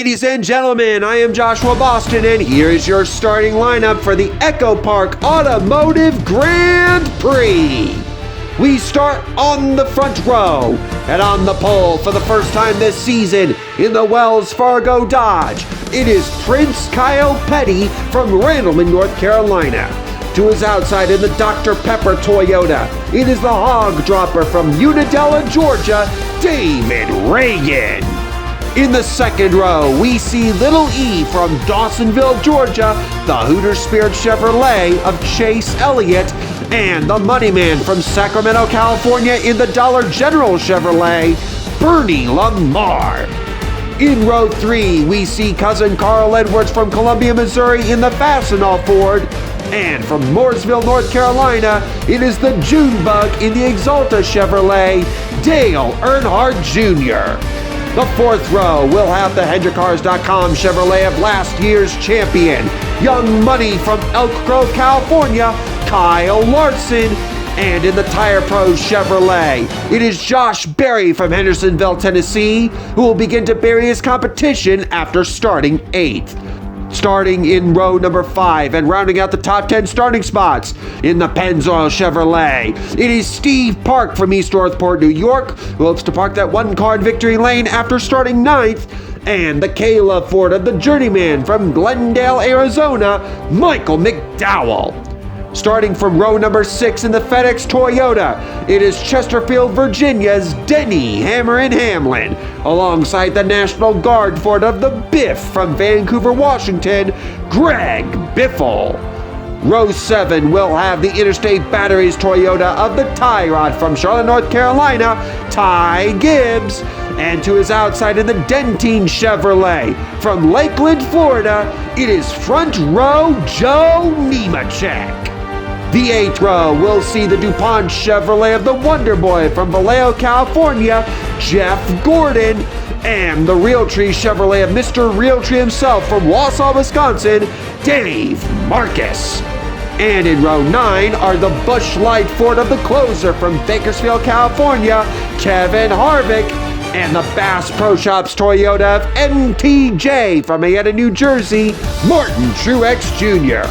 Ladies and gentlemen, I am Joshua Boston, and here is your starting lineup for the EchoPark Automotive Grand Prix. We start on the front row, and on the pole for the first time this season in the Wells Fargo Dodge, it is Prince Kyle Petty from Randleman, North Carolina. To his outside in the Dr. Pepper Toyota, it is the Hog Dropper from Unadilla, Georgia, David Reagan. In the second row, we see Little E from Dawsonville, Georgia, the Hooter Spirit Chevrolet of Chase Elliott, and the Moneyman from Sacramento, California in the Dollar General Chevrolet, Bernie Lamar. In row 3, we see cousin Carl Edwards from Columbia, Missouri in the Fastenal Ford, and from Mooresville, North Carolina, it is the Junebug in the Exalta Chevrolet, Dale Earnhardt Jr. The fourth row will have the HendrickCars.com Chevrolet of last year's champion, Young Money from Elk Grove, California, Kyle Larson. And in the Tire Pros Chevrolet, it is Josh Berry from Hendersonville, Tennessee, who will begin to bury his competition after starting 8th. Starting in row number 5 and rounding out the top 10 starting spots in the Pennzoil Chevrolet, it is Steve Park from East Northport, New York, who hopes to park that one car in victory lane after starting 9th, and the Kayla Ford of the Journeyman from Glendale, Arizona, Michael McDowell. Starting from row number 6 in the FedEx Toyota, it is Chesterfield, Virginia's Denny Hammer and Hamlin, alongside the National Guard Ford of the Biff from Vancouver, Washington, Greg Biffle. Row 7 will have the Interstate Batteries Toyota of the Tie Rod from Charlotte, North Carolina, Ty Gibbs, and to his outside in the Dentine Chevrolet from Lakeland, Florida, it is front row Joe Nemechek. The 8th row will see the DuPont Chevrolet of the Wonder Boy from Vallejo, California, Jeff Gordon, and the Realtree Chevrolet of Mr. Realtree himself from Wausau, Wisconsin, Dave Marcus. And in row 9 are the Busch Light Ford of the Closer from Bakersfield, California, Kevin Harvick, and the Bass Pro Shops Toyota of MTJ from Mayetta, New Jersey, Martin Truex Jr.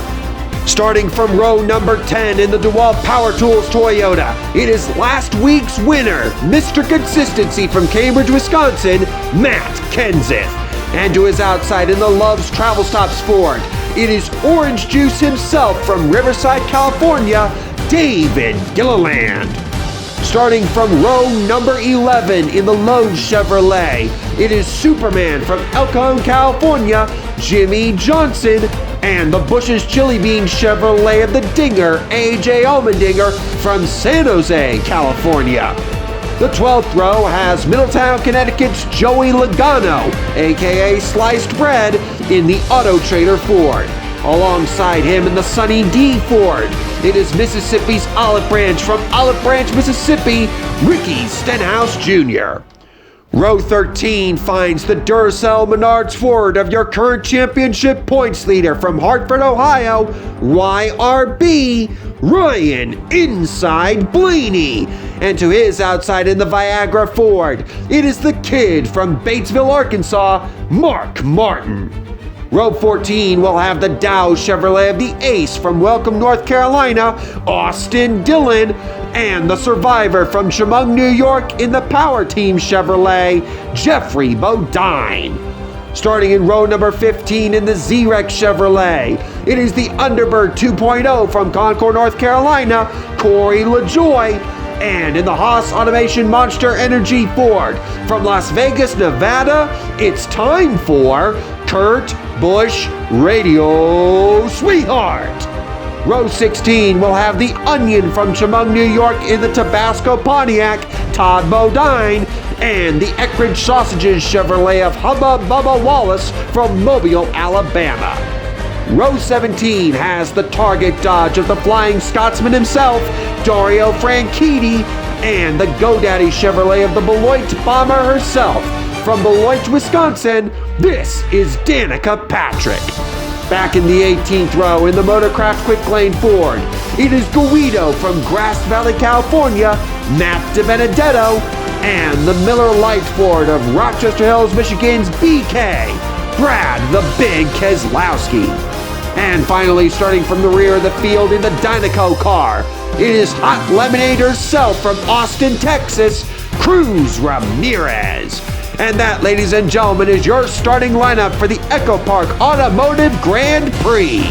Starting from row number 10 in the DeWalt Power Tools Toyota, it is last week's winner, Mr. Consistency from Cambridge, Wisconsin, Matt Kenseth. And to his outside in the Love's Travel Stops Ford, it is Orange Juice himself from Riverside, California, David Gilliland. Starting from row number 11 in the Lowe's Chevrolet, it is Superman from El Cajon, California, Jimmy Johnson, and the Bush's Chili Bean Chevrolet of the Dinger, A.J. Allmendinger from San Jose, California. The 12th row has Middletown, Connecticut's Joey Logano, a.k.a. Sliced Bread, in the Auto Trader Ford. Alongside him in the Sunny D Ford, it is Mississippi's Olive Branch from Olive Branch, Mississippi, Ricky Stenhouse Jr. Row 13 finds the Duracell Menards Ford of your current championship points leader from Hartford, Ohio, YRB, Ryan Inside Blaney. And to his outside in the Viagra Ford, it is the Kid from Batesville, Arkansas, Mark Martin. Row 14 will have the Dow Chevrolet of the Ace from Welcome, North Carolina, Austin Dillon, and the Survivor from Chemung, New York in the Power Team Chevrolet, Jeffrey Bodine. Starting in row number 15 in the Z-Rex Chevrolet, it is the Underbird 2.0 from Concord, North Carolina, Corey LaJoy, and in the Haas Automation Monster Energy Ford from Las Vegas, Nevada, it's time for Kurt Busch Radio Sweetheart. Row 16 will have the Onion from Chemung, New York in the Tabasco Pontiac, Todd Bodine, and the Eckridge Sausages Chevrolet of Hubba Bubba Wallace from Mobile, Alabama. Row 17 has the Target Dodge of the Flying Scotsman himself, Dario Franchitti, and the GoDaddy Chevrolet of the Beloit Bomber herself. From Beloit, Wisconsin, this is Danica Patrick. Back in the 18th row in the Motorcraft Quick Lane Ford, it is Guido from Grass Valley, California, Matt DiBenedetto, and the Miller Lite Ford of Rochester Hills, Michigan's BK, Brad the Big Keselowski. And finally, starting from the rear of the field in the Dynaco car, it is Hot Lemonade herself from Austin, Texas, Cruz Ramirez. And that, ladies and gentlemen, is your starting lineup for the EchoPark Automotive Grand Prix.